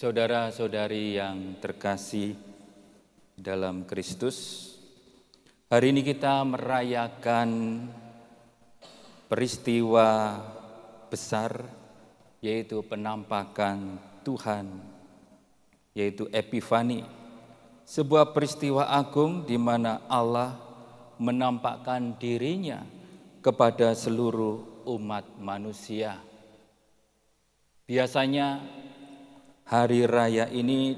Saudara-saudari yang terkasih dalam Kristus, hari ini kita merayakan peristiwa besar, yaitu penampakan Tuhan, yaitu Epifani, sebuah peristiwa agung di mana Allah menampakkan dirinya kepada seluruh umat manusia. Biasanya hari raya ini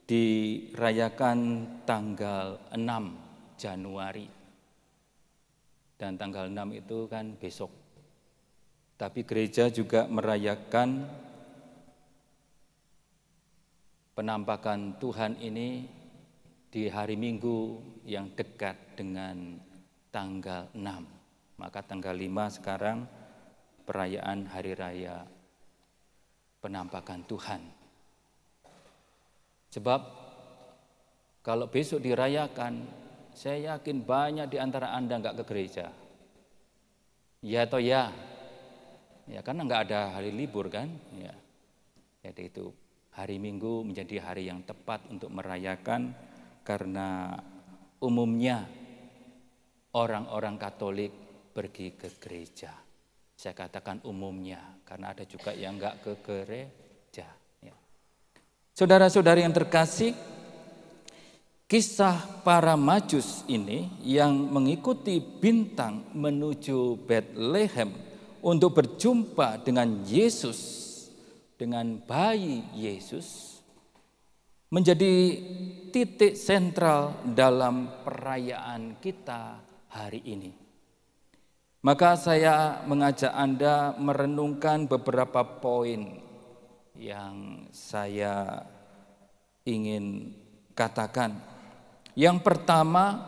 dirayakan tanggal 6 Januari. Dan tanggal 6 itu kan besok. Tapi gereja juga merayakan penampakan Tuhan ini di hari Minggu yang dekat dengan tanggal 6. Maka tanggal 5 sekarang perayaan hari raya penampakan Tuhan. Sebab kalau besok dirayakan, saya yakin banyak di antara Anda nggak ke gereja. Ya atau ya? Ya karena nggak ada hari libur kan? Ya. Jadi itu hari Minggu menjadi hari yang tepat untuk merayakan karena umumnya orang-orang Katolik pergi ke gereja. Saya katakan umumnya, karena ada juga yang enggak ke gereja. Ya. Saudara-saudari yang terkasih, kisah para Majus ini yang mengikuti bintang menuju Bethlehem untuk berjumpa dengan Yesus, dengan bayi Yesus, menjadi titik sentral dalam perayaan kita hari ini. Maka saya mengajak Anda merenungkan beberapa poin yang saya ingin katakan. Yang pertama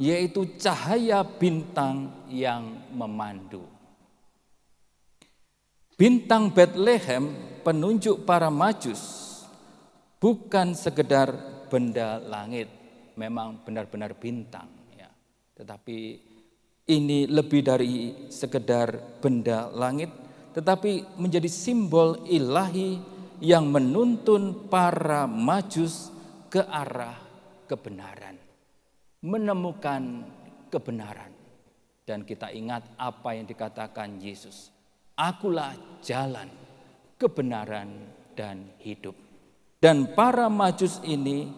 yaitu cahaya bintang yang memandu. Bintang Bethlehem, penunjuk para Majus, bukan sekedar benda langit, memang benar-benar bintang, ya. Tetapi ini lebih dari sekedar benda langit, tetapi menjadi simbol ilahi yang menuntun para Majus ke arah kebenaran, menemukan kebenaran. Dan kita ingat apa yang dikatakan Yesus, "Akulah jalan, kebenaran, dan hidup." Dan para Majus ini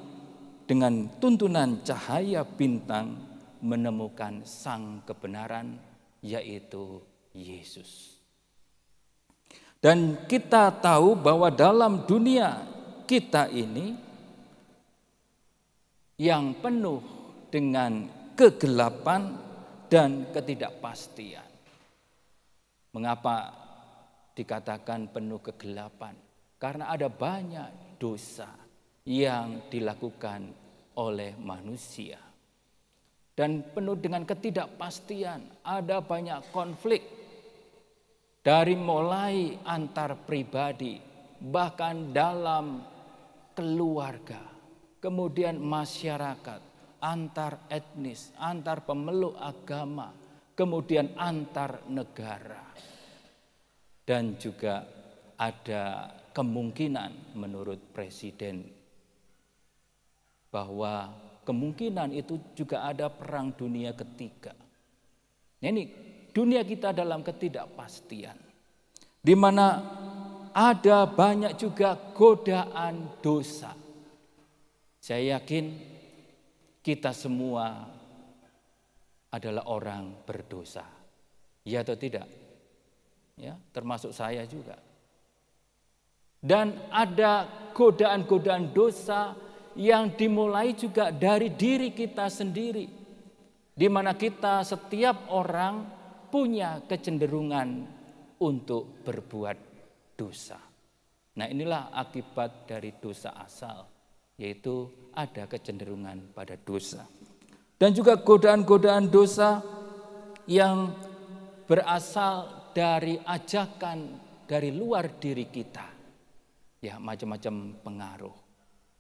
dengan tuntunan cahaya bintang menemukan sang kebenaran, yaitu Yesus. Dan kita tahu bahwa dalam dunia kita ini yang penuh dengan kegelapan dan ketidakpastian. Mengapa dikatakan penuh kegelapan? Karena ada banyak dosa yang dilakukan oleh manusia. Dan penuh dengan ketidakpastian, ada banyak konflik dari mulai antar pribadi, bahkan dalam keluarga, kemudian masyarakat, antar etnis, antar pemeluk agama, kemudian antar negara. Dan juga ada kemungkinan menurut Presiden bahwa kemungkinan itu juga ada perang dunia ketiga. Ini dunia kita dalam ketidakpastian, di mana ada banyak juga godaan dosa. Saya yakin kita semua adalah orang berdosa, ya atau tidak? Ya, termasuk saya juga. Dan ada godaan-godaan dosa yang dimulai juga dari diri kita sendiri, di mana kita setiap orang punya kecenderungan untuk berbuat dosa. Nah, inilah akibat dari dosa asal, yaitu ada kecenderungan pada dosa. Dan juga godaan-godaan dosa yang berasal dari ajakan dari luar diri kita. Ya, macam-macam pengaruh.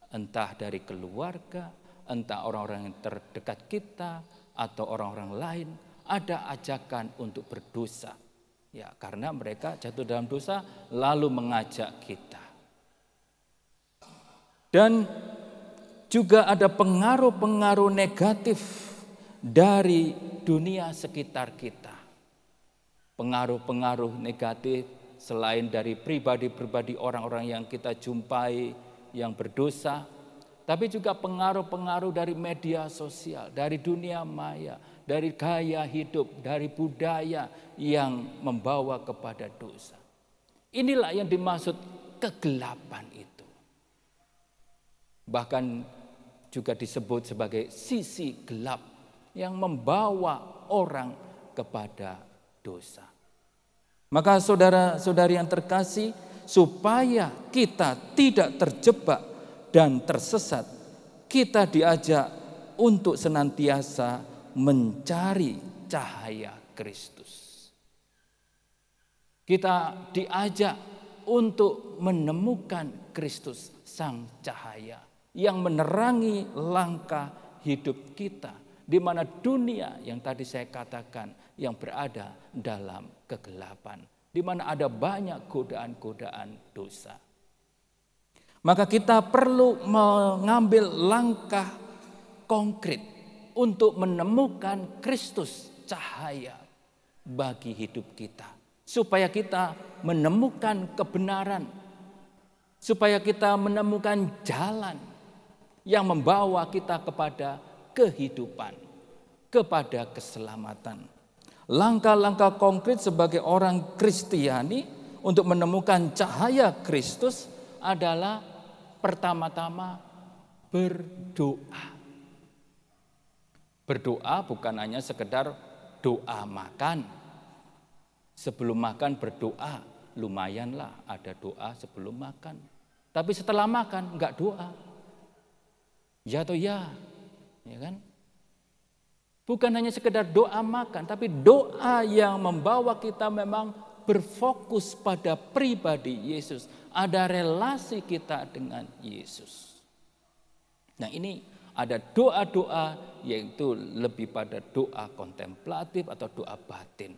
Entah dari keluarga, entah orang-orang yang terdekat kita, atau orang-orang lain, ada ajakan untuk berdosa. Ya, karena mereka jatuh dalam dosa lalu mengajak kita. Dan juga ada pengaruh-pengaruh negatif dari dunia sekitar kita. Pengaruh-pengaruh negatif selain dari pribadi-pribadi orang-orang yang kita jumpai yang berdosa, tapi juga pengaruh-pengaruh dari media sosial, dari dunia maya, dari gaya hidup, dari budaya yang membawa kepada dosa. Inilah yang dimaksud kegelapan itu. Bahkan juga disebut sebagai sisi gelap yang membawa orang kepada dosa. Maka saudara-saudari yang terkasih, supaya kita tidak terjebak dan tersesat, kita diajak untuk senantiasa mencari cahaya Kristus. Kita diajak untuk menemukan Kristus, Sang Cahaya, yang menerangi langkah hidup kita, di mana dunia yang tadi saya katakan yang berada dalam kegelapan, di mana ada banyak godaan-godaan dosa. Maka kita perlu mengambil langkah konkret untuk menemukan Kristus, cahaya bagi hidup kita, supaya kita menemukan kebenaran, supaya kita menemukan jalan yang membawa kita kepada kehidupan, kepada keselamatan. Langkah-langkah konkret sebagai orang Kristiani untuk menemukan cahaya Kristus adalah pertama-tama berdoa. Berdoa bukan hanya sekedar doa makan. Sebelum makan berdoa, lumayanlah ada doa sebelum makan. Tapi setelah makan enggak doa. Ya atau ya kan? Bukan hanya sekedar doa makan, tapi doa yang membawa kita memang berfokus pada pribadi Yesus. Ada relasi kita dengan Yesus. Nah, ini ada doa-doa yaitu lebih pada doa kontemplatif atau doa batin.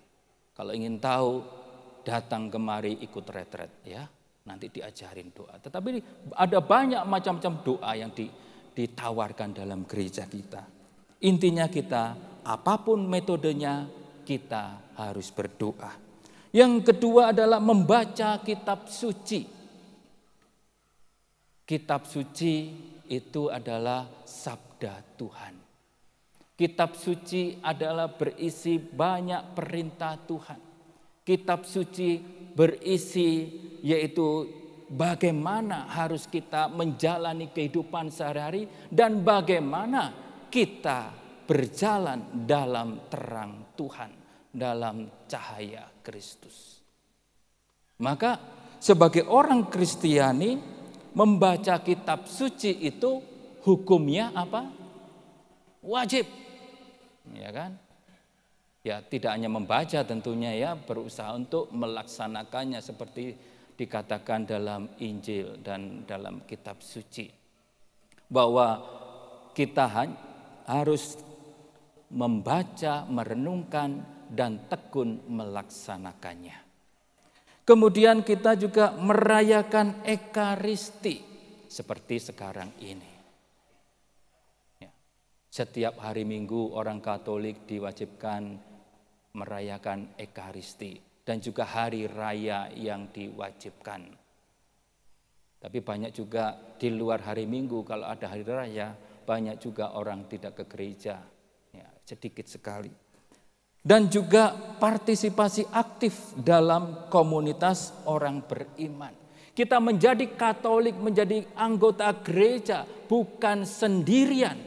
Kalau ingin tahu, datang kemari ikut retret ya. Nanti diajarin doa. Tetapi ada banyak macam-macam doa yang ditawarkan dalam gereja kita. Intinya kita, apapun metodenya, kita harus berdoa. Yang kedua adalah membaca kitab suci. Kitab suci itu adalah sabda Tuhan. Kitab suci adalah berisi banyak perintah Tuhan. Kitab suci berisi yaitu bagaimana harus kita menjalani kehidupan sehari-hari dan bagaimana kita berjalan dalam terang Tuhan, dalam cahaya Kristus. Maka sebagai orang Kristiani, membaca kitab suci itu hukumnya apa? Wajib. Ya kan? Ya, tidak hanya membaca tentunya ya, berusaha untuk melaksanakannya seperti dikatakan dalam Injil dan dalam kitab suci. Bahwa kita harus membaca, merenungkan, dan tekun melaksanakannya. Kemudian kita juga merayakan Ekaristi seperti sekarang ini. Ya. Setiap hari Minggu orang Katolik diwajibkan merayakan Ekaristi dan juga hari raya yang diwajibkan. Tapi banyak juga di luar hari Minggu kalau ada hari raya, banyak juga orang tidak ke gereja, ya, sedikit sekali. Dan juga partisipasi aktif dalam komunitas orang beriman. Kita menjadi Katolik, menjadi anggota gereja bukan sendirian.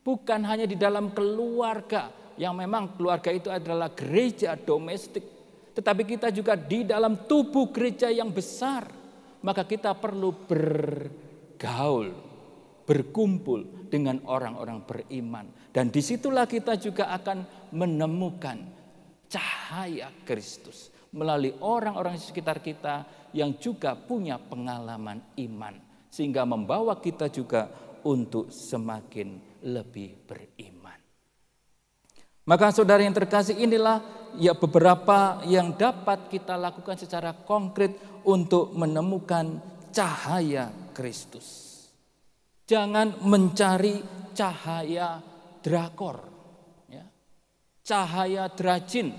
Bukan hanya di dalam keluarga, yang memang keluarga itu adalah gereja domestik. Tetapi kita juga di dalam tubuh gereja yang besar. Maka kita perlu bergaul, berkumpul dengan orang-orang beriman. Dan disitulah kita juga akan menemukan cahaya Kristus melalui orang-orang di sekitar kita yang juga punya pengalaman iman. Sehingga membawa kita juga untuk semakin lebih beriman. Maka saudara yang terkasih, inilah ya beberapa yang dapat kita lakukan secara konkret untuk menemukan cahaya Kristus. Jangan mencari cahaya drakor, ya. Cahaya drajin,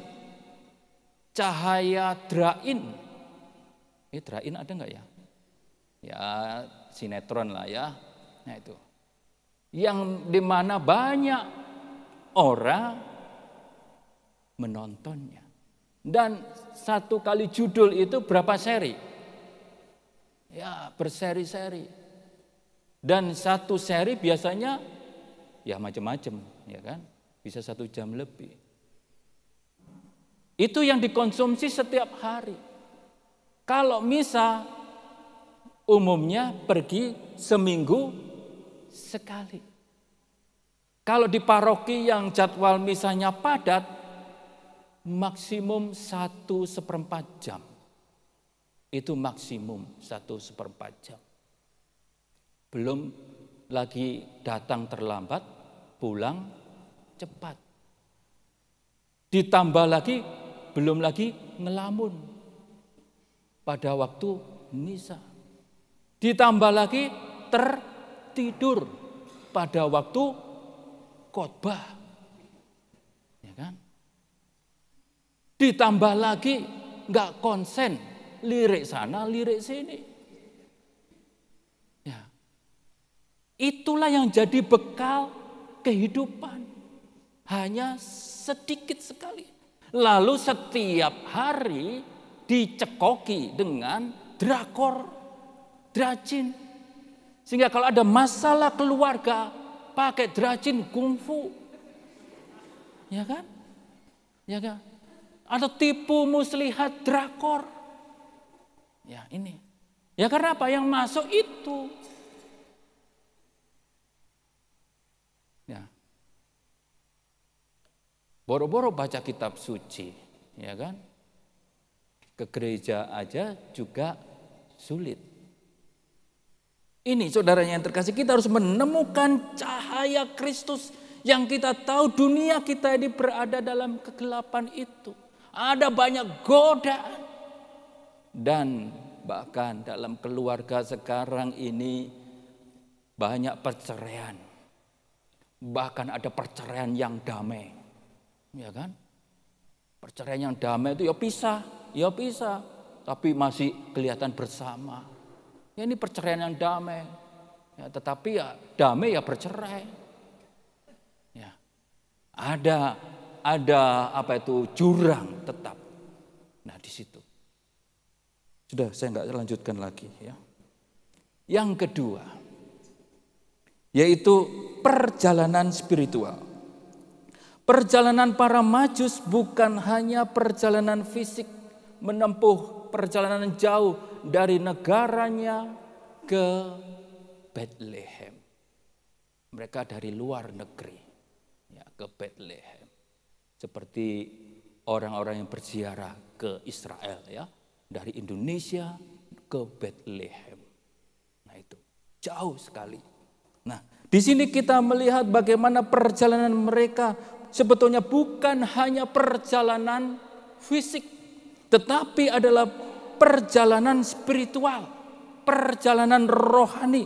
cahaya drain. Drain ada nggak ya? Ya sinetron lah ya. Nah itu. Yang dimana banyak orang menontonnya. Dan satu kali judul itu berapa seri? Ya berseri-seri. Dan satu seri biasanya ya macam-macam, ya kan? Bisa 1 jam lebih. Itu yang dikonsumsi setiap hari. Kalau misa umumnya pergi seminggu sekali. Kalau di paroki yang jadwal misanya padat, maksimum 1/4 jam. Itu maksimum 1/4 jam. Belum lagi datang terlambat, pulang cepat. Ditambah lagi, belum lagi ngelamun pada waktu misa. Ditambah lagi tertidur pada waktu khotbah. Ya kan? Ditambah lagi nggak konsen, lirik sana, lirik sini. Ya. Itulah yang jadi bekal kehidupan. Hanya sedikit sekali. Lalu setiap hari dicekoki dengan drakor, drajin. Sehingga kalau ada masalah keluarga, pakai drajin kungfu. Ya kan? Ya kan? Atau tipu muslihat drakor. Ya ini. Ya karena apa? Yang masuk itu. Ya. Boro-boro baca kitab suci. Ya kan? Ke gereja aja juga sulit. Ini saudaranya yang terkasih, kita harus menemukan cahaya Kristus yang kita tahu dunia kita ini berada dalam kegelapan itu. Ada banyak godaan. Dan bahkan dalam keluarga sekarang ini banyak perceraian. Bahkan ada perceraian yang damai. Ya kan? Perceraian yang damai itu ya pisah, tapi masih kelihatan bersama. Ya ini perceraian yang damai. Ya, tetapi ya damai ya bercerai. Ya. Ada apa itu jurang tetap. Nah di situ. Sudah saya nggak lanjutkan lagi ya. Yang kedua yaitu perjalanan spiritual. Perjalanan para majus bukan hanya perjalanan fisik menempuh perjalanan jauh dari negaranya ke Bethlehem. Mereka dari luar negeri ya, ke Bethlehem. Seperti orang-orang yang berziarah ke Israel ya, dari Indonesia ke Bethlehem. Nah itu jauh sekali. Nah di sini kita melihat bagaimana perjalanan mereka sebetulnya bukan hanya perjalanan fisik, tetapi adalah perjalanan spiritual, perjalanan rohani.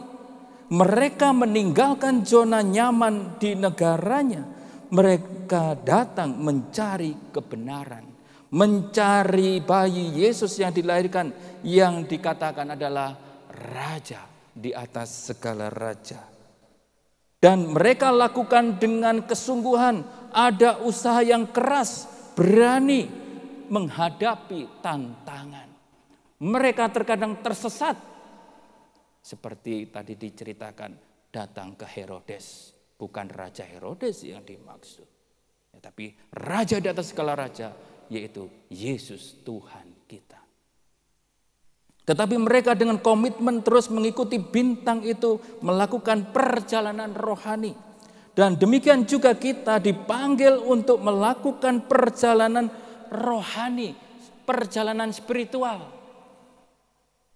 Mereka meninggalkan zona nyaman di negaranya. Mereka datang mencari kebenaran, mencari bayi Yesus yang dilahirkan, yang dikatakan adalah raja di atas segala raja. Dan mereka lakukan dengan kesungguhan, ada usaha yang keras, berani menghadapi tantangan. Mereka terkadang tersesat. Seperti tadi diceritakan, datang ke Herodes. Bukan Raja Herodes yang dimaksud. Ya, tapi raja di atas segala raja, yaitu Yesus Tuhan kita. Tetapi mereka dengan komitmen terus mengikuti bintang itu, melakukan perjalanan rohani. Dan demikian juga kita dipanggil untuk melakukan perjalanan rohani, perjalanan spiritual.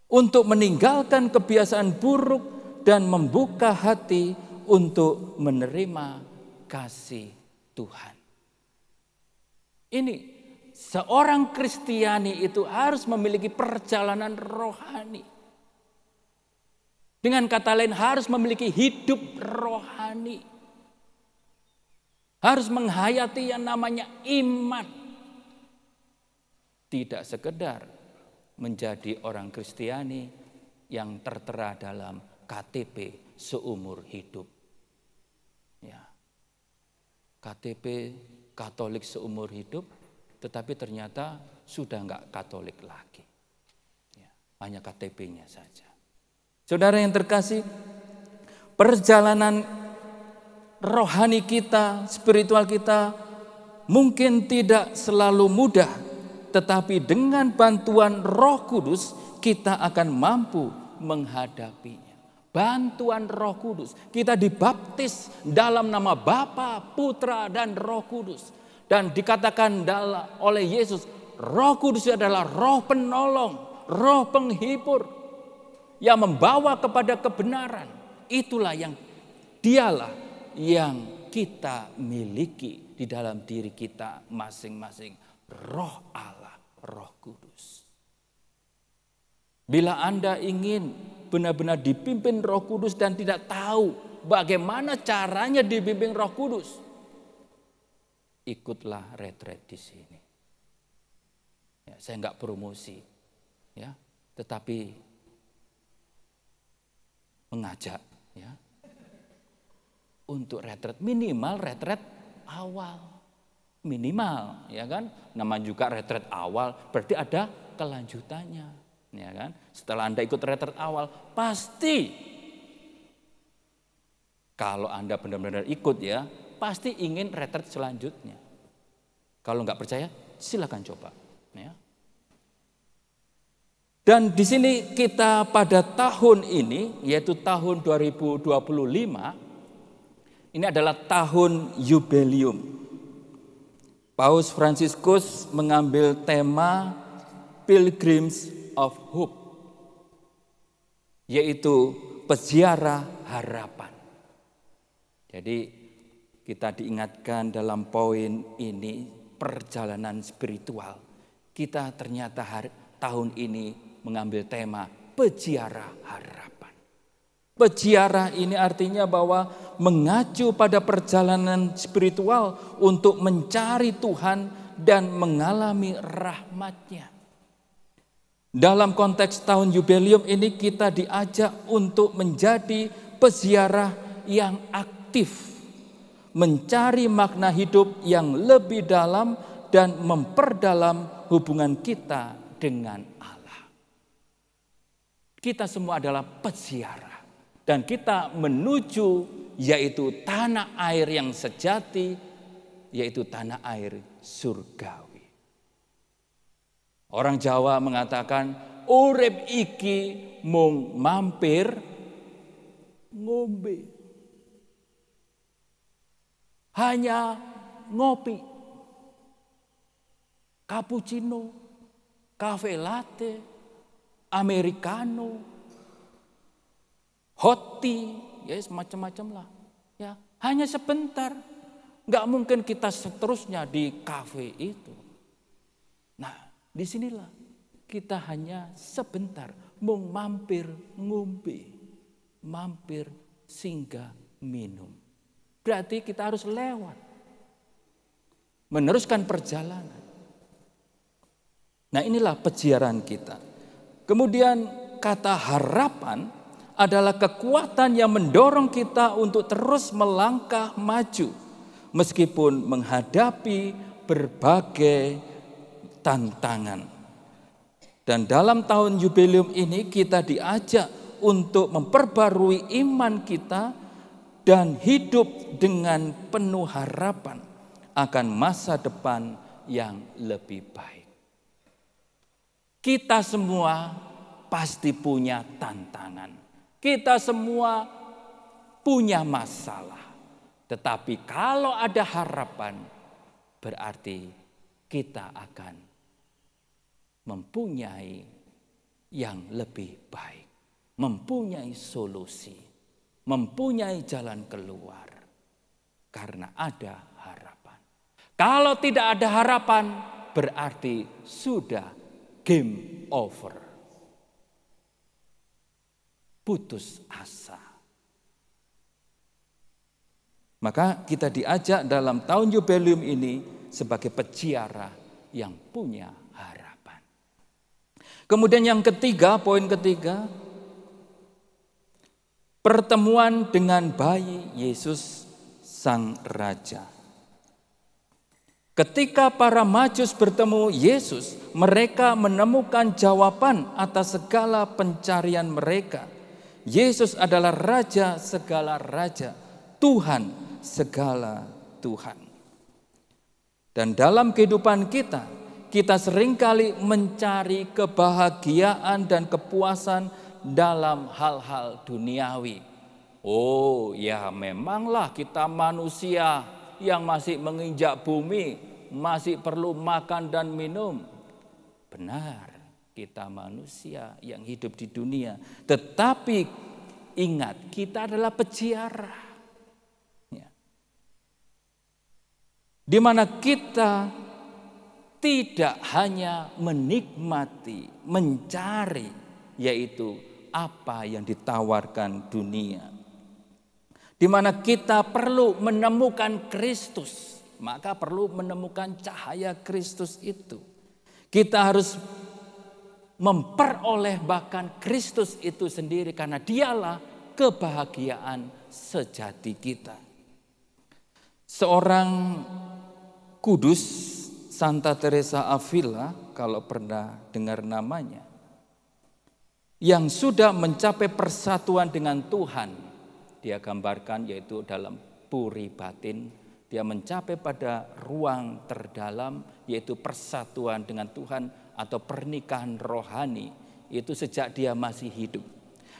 Untuk meninggalkan kebiasaan buruk dan membuka hati untuk menerima kasih Tuhan. Ini seorang Kristiani itu harus memiliki perjalanan rohani. Dengan kata lain harus memiliki hidup rohani. Harus menghayati yang namanya iman. Tidak sekedar menjadi orang Kristiani yang tertera dalam KTP seumur hidup. Ya. KTP Katolik seumur hidup, tetapi ternyata sudah enggak Katolik lagi. Ya, hanya KTP-nya saja. Saudara yang terkasih, perjalanan rohani kita, spiritual kita mungkin tidak selalu mudah, tetapi dengan bantuan Roh Kudus kita akan mampu menghadapinya. Bantuan Roh Kudus, kita dibaptis dalam nama Bapa, Putra dan Roh Kudus, dan dikatakan oleh Yesus, Roh Kudus adalah Roh penolong, Roh penghibur yang membawa kepada kebenaran. Itulah yang dialah yang kita miliki di dalam diri kita masing-masing. Roh Allah, Roh Kudus. Bila Anda ingin benar-benar dipimpin Roh Kudus dan tidak tahu bagaimana caranya dibimbing Roh Kudus, ikutlah retret di sini. Ya, saya enggak promosi, ya, tetapi mengajak, ya, untuk retret, minimal retret awal, minimal, ya kan? Namanya juga retret awal, berarti ada kelanjutannya, ya kan? Setelah Anda ikut retret awal, pasti kalau Anda benar-benar ikut, ya, pasti ingin retret selanjutnya. Kalau nggak percaya, silakan coba, ya. Dan di sini kita pada tahun ini, yaitu tahun 2025, ini adalah tahun jubileum. Paus Fransiskus mengambil tema Pilgrims of Hope, yaitu peziarah harapan. Jadi kita diingatkan dalam poin ini, perjalanan spiritual. Kita ternyata tahun ini mengambil tema peziarah harapan. Peziarah ini artinya bahwa mengacu pada perjalanan spiritual untuk mencari Tuhan dan mengalami rahmat-Nya. Dalam konteks tahun jubileum ini kita diajak untuk menjadi peziarah yang aktif, mencari makna hidup yang lebih dalam dan memperdalam hubungan kita dengan Allah. Kita semua adalah peziarah dan kita menuju yaitu tanah air yang sejati, yaitu tanah air surgawi. Orang Jawa mengatakan urip iki mung mampir ngombe. Hanya ngopi, cappuccino, cafe latte, americano, hot tea, ya semacam-macam lah. Ya, hanya sebentar. Nggak mungkin kita seterusnya di kafe itu. Nah, disinilah kita hanya sebentar mau mampir ngombe, mampir singgah minum. Berarti kita harus lewat, meneruskan perjalanan. Nah, inilah peziarahan kita. Kemudian kata harapan adalah kekuatan yang mendorong kita untuk terus melangkah maju meskipun menghadapi berbagai tantangan. Dan dalam tahun jubileum ini kita diajak untuk memperbarui iman kita dan hidup dengan penuh harapan akan masa depan yang lebih baik. Kita semua pasti punya tantangan. Kita semua punya masalah. Tetapi kalau ada harapan, berarti kita akan mempunyai yang lebih baik. Mempunyai solusi. Mempunyai jalan keluar. Karena ada harapan. Kalau tidak ada harapan, berarti sudah game over. putus asa. Maka kita diajak dalam tahun jubileum ini sebagai peziarah yang punya harapan. Kemudian yang ketiga, poin ketiga, pertemuan dengan bayi Yesus Sang Raja. Ketika para Majus bertemu Yesus, mereka menemukan jawaban atas segala pencarian mereka. Yesus adalah Raja segala raja, Tuhan segala Tuhan. Dan dalam kehidupan kita seringkali mencari kebahagiaan dan kepuasan dalam hal-hal duniawi. Oh ya, memanglah kita manusia yang masih menginjak bumi, masih perlu makan dan minum. Benar, kita manusia yang hidup di dunia. Tetapi ingat, kita adalah peziarah. Di mana kita tidak hanya menikmati, mencari, yaitu apa yang ditawarkan dunia. Di mana kita perlu menemukan Kristus, maka perlu menemukan cahaya Kristus itu. Kita harus memperoleh bahkan Kristus itu sendiri, karena dialah kebahagiaan sejati kita. Seorang kudus, Santa Teresa Avila, kalau pernah dengar namanya, yang sudah mencapai persatuan dengan Tuhan, dia gambarkan yaitu dalam puri batin, dia mencapai pada ruang terdalam yaitu persatuan dengan Tuhan atau pernikahan rohani, itu sejak dia masih hidup.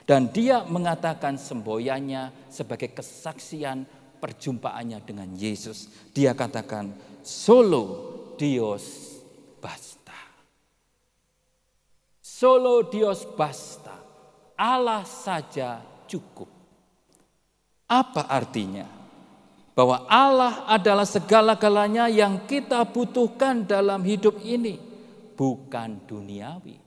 Dan dia mengatakan semboyannya sebagai kesaksian perjumpaannya dengan Yesus. Dia katakan, solo Dios basta. Solo Dios basta. Allah saja cukup. Apa artinya? Bahwa Allah adalah segala-galanya yang kita butuhkan dalam hidup ini. Bukan duniawi.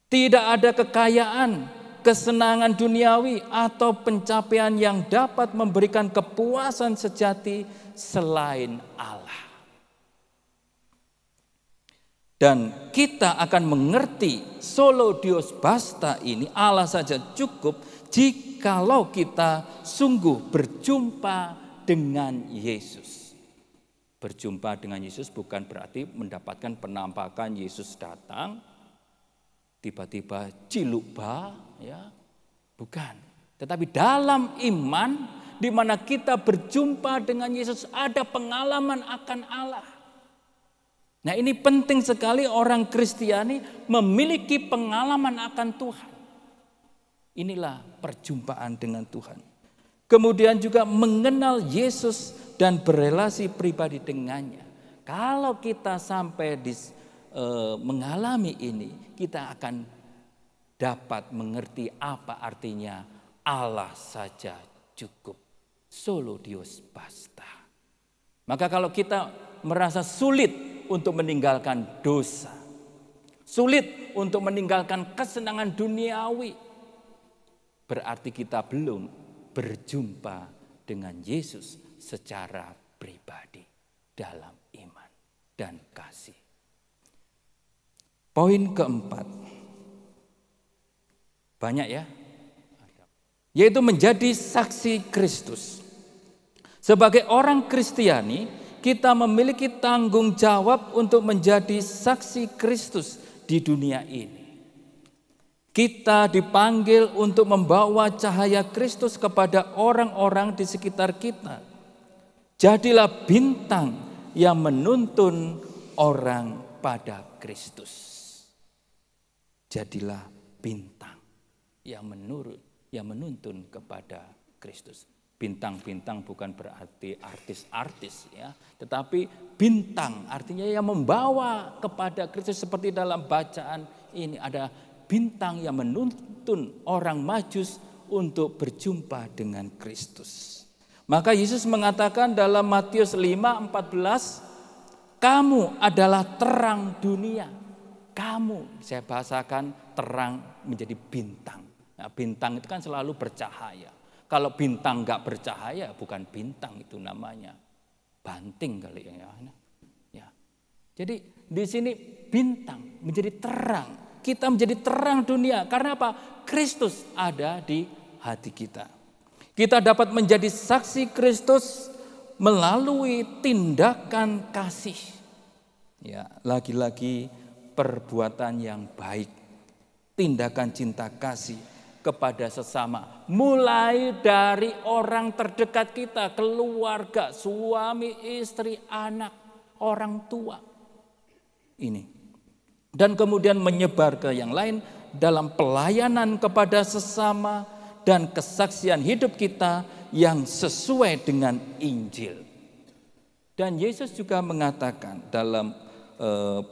Tidak ada kekayaan, kesenangan duniawi atau pencapaian yang dapat memberikan kepuasan sejati selain Allah. Dan kita akan mengerti solo Dios basta ini, Allah saja cukup, jikalau kita sungguh berjumpa dengan Yesus. Berjumpa dengan Yesus bukan berarti mendapatkan penampakan Yesus datang, tiba-tiba cilukba, ya, bukan. Tetapi dalam iman, di mana kita berjumpa dengan Yesus, ada pengalaman akan Allah. Nah, ini penting sekali orang Kristiani memiliki pengalaman akan Tuhan. Inilah perjumpaan dengan Tuhan. Kemudian juga mengenal Yesus dan berelasi pribadi dengannya. Kalau kita sampai mengalami ini, kita akan dapat mengerti apa artinya Allah saja cukup. Solo Dios basta. Maka kalau kita merasa sulit untuk meninggalkan dosa, sulit untuk meninggalkan kesenangan duniawi, berarti kita belum berjumpa dengan Yesus secara pribadi dalam iman dan kasih. Poin keempat, banyak ya, yaitu menjadi saksi Kristus. Sebagai orang Kristiani, kita memiliki tanggung jawab untuk menjadi saksi Kristus di dunia ini. Kita dipanggil untuk membawa cahaya Kristus kepada orang-orang di sekitar kita. Jadilah bintang yang menuntun orang pada Kristus. Jadilah bintang yang menuntun kepada Kristus. Bintang-bintang bukan berarti artis-artis ya, tetapi bintang artinya yang membawa kepada Kristus, seperti dalam bacaan ini ada bintang yang menuntun orang Majus untuk berjumpa dengan Kristus. Maka Yesus mengatakan dalam Matius 5:14, kamu adalah terang dunia. Kamu, saya bahasakan terang menjadi bintang. Nah, bintang itu kan selalu bercahaya. Kalau bintang nggak bercahaya, bukan bintang itu namanya. Banting kali ya. Ya. Jadi di sini bintang menjadi terang. Kita menjadi terang dunia. Karena apa? Kristus ada di hati kita. Kita dapat menjadi saksi Kristus melalui tindakan kasih. Ya, lagi-lagi perbuatan yang baik. Tindakan cinta kasih kepada sesama. Mulai dari orang terdekat kita, keluarga, suami, istri, anak, orang tua. Ini. Dan kemudian menyebar ke yang lain dalam pelayanan kepada sesama dan kesaksian hidup kita yang sesuai dengan Injil. Dan Yesus juga mengatakan dalam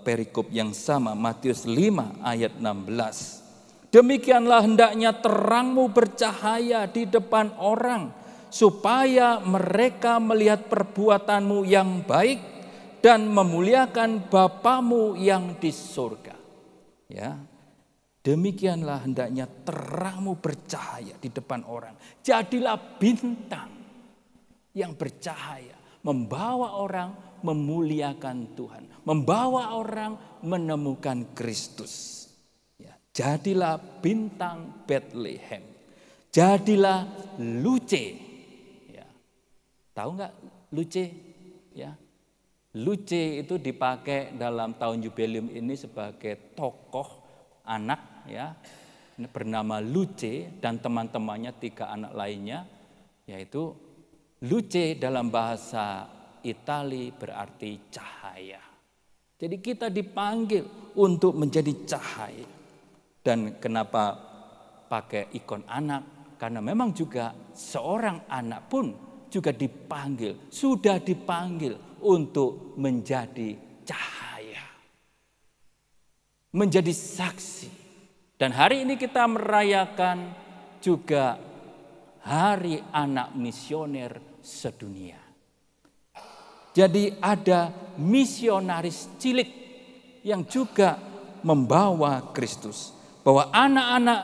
perikop yang sama, Matius 5 ayat 16. Demikianlah hendaknya terangmu bercahaya di depan orang, supaya mereka melihat perbuatanmu yang baik dan memuliakan Bapamu yang di surga. Ya, demikianlah hendaknya terangmu bercahaya di depan orang. Jadilah bintang yang bercahaya, membawa orang memuliakan Tuhan, membawa orang menemukan Kristus. Ya, jadilah bintang Bethlehem, jadilah Luce. Ya, tahu nggak Luce? Ya. Luce itu dipakai dalam tahun jubileum ini sebagai tokoh anak, ya, bernama Luce dan teman-temannya 3 anak lainnya, yaitu Luce dalam bahasa Itali berarti cahaya. Jadi kita dipanggil untuk menjadi cahaya. Dan kenapa pakai ikon anak? Karena memang juga seorang anak pun juga dipanggil, sudah dipanggil untuk menjadi cahaya, menjadi saksi. Dan hari ini kita merayakan juga Hari Anak Misioner Sedunia. Jadi ada misionaris cilik yang juga membawa Kristus. Bahwa anak-anak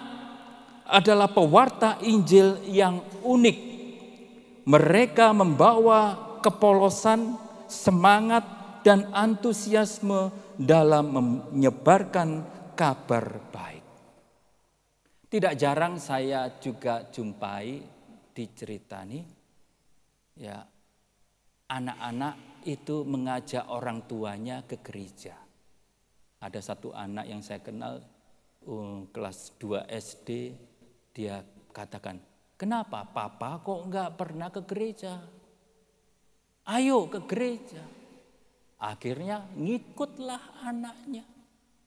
adalah pewarta Injil yang unik. Mereka membawa kepolosan, semangat dan antusiasme dalam menyebarkan kabar baik. Tidak jarang saya juga jumpai di cerita ini, ya, anak-anak itu mengajak orang tuanya ke gereja. Ada satu anak yang saya kenal kelas 2 SD, dia katakan, kenapa papa kok enggak pernah ke gereja? Ayo ke gereja. Akhirnya ngikutlah anaknya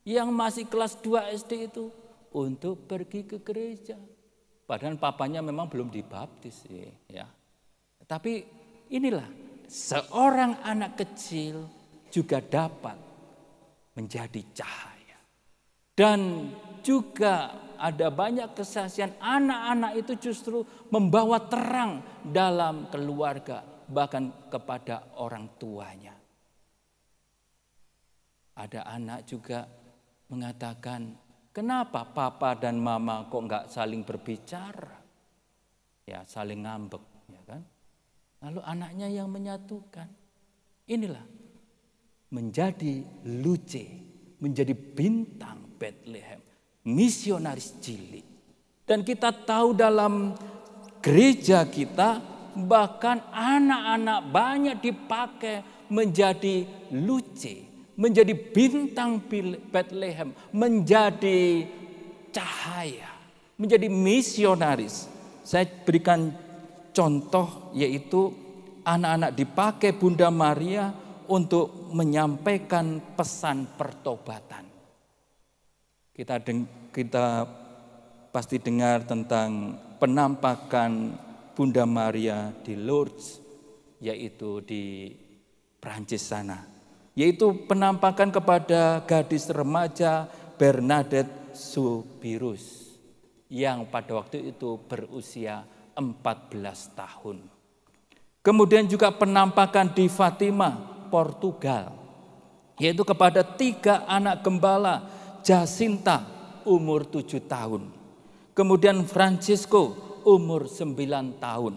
yang masih kelas 2 SD itu untuk pergi ke gereja. Padahal papanya memang belum dibaptis, ya. Tapi inilah, seorang anak kecil juga dapat menjadi cahaya. Dan juga ada banyak kesaksian anak-anak itu justru membawa terang dalam keluarga, bahkan kepada orang tuanya. Ada anak juga mengatakan, kenapa papa dan mama kok enggak saling berbicara? Ya, saling ngambek, ya kan? Lalu anaknya yang menyatukan. Inilah menjadi Luce, menjadi bintang Bethlehem, misionaris cilik. Dan kita tahu dalam gereja kita bahkan anak-anak banyak dipakai menjadi Luce, menjadi bintang Bethlehem, menjadi cahaya, menjadi misionaris. Saya berikan contoh, yaitu anak-anak dipakai Bunda Maria untuk menyampaikan pesan pertobatan. Kita pasti dengar tentang penampakan Bunda Maria di Lourdes, yaitu di Prancis sana. Yaitu penampakan kepada gadis remaja Bernadette Soubirous yang pada waktu itu berusia 14 tahun. Kemudian juga penampakan di Fatima, Portugal, yaitu kepada 3 anak gembala, Jacinta umur 7 tahun. Kemudian Francisco umur 9 tahun.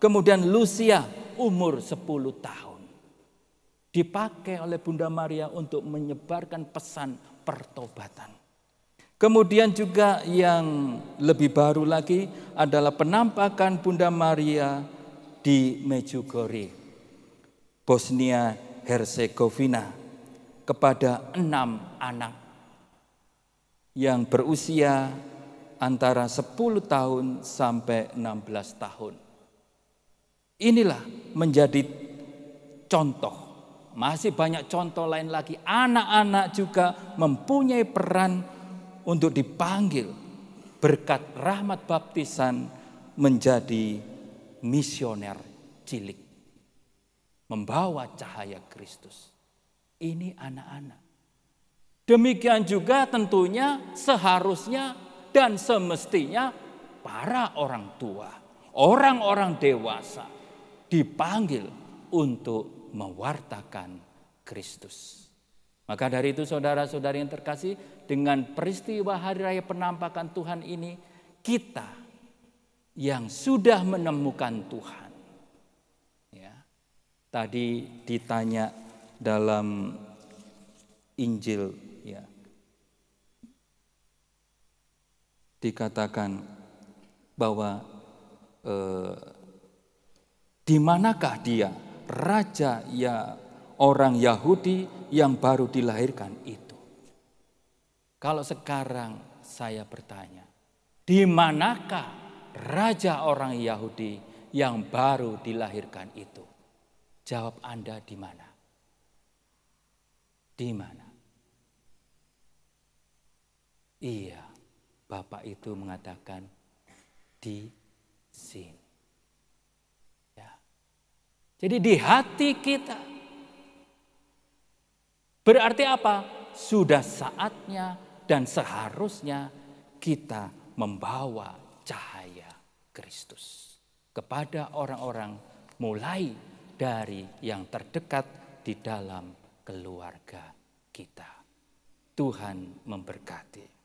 Kemudian Lucia umur 10 tahun. Dipakai oleh Bunda Maria untuk menyebarkan pesan pertobatan. Kemudian juga yang lebih baru lagi adalah penampakan Bunda Maria di Medjugorje, Bosnia Herzegovina, kepada 6 anak yang berusia antara 10 tahun sampai 16 tahun. Inilah menjadi contoh. Masih banyak contoh lain lagi. Anak-anak juga mempunyai peran untuk dipanggil berkat rahmat baptisan menjadi misioner cilik. Membawa cahaya Kristus. Ini anak-anak. Demikian juga tentunya seharusnya dan semestinya para orang tua, orang-orang dewasa dipanggil untuk mewartakan Kristus. Maka dari itu saudara-saudari yang terkasih, dengan peristiwa Hari Raya Penampakan Tuhan ini, kita yang sudah menemukan Tuhan. Ya, tadi ditanya dalam Injil, ya, dikatakan bahwa di manakah dia, raja ya orang Yahudi yang baru dilahirkan itu. Kalau sekarang saya bertanya, di manakah raja orang Yahudi yang baru dilahirkan itu? Jawab Anda di mana? Di mana? Iya, Bapak itu mengatakan di sini. Ya. Jadi di hati kita. Berarti apa? Sudah saatnya dan seharusnya kita membawa cahaya Kristus kepada orang-orang, mulai dari yang terdekat di dalam keluarga kita. Tuhan memberkati.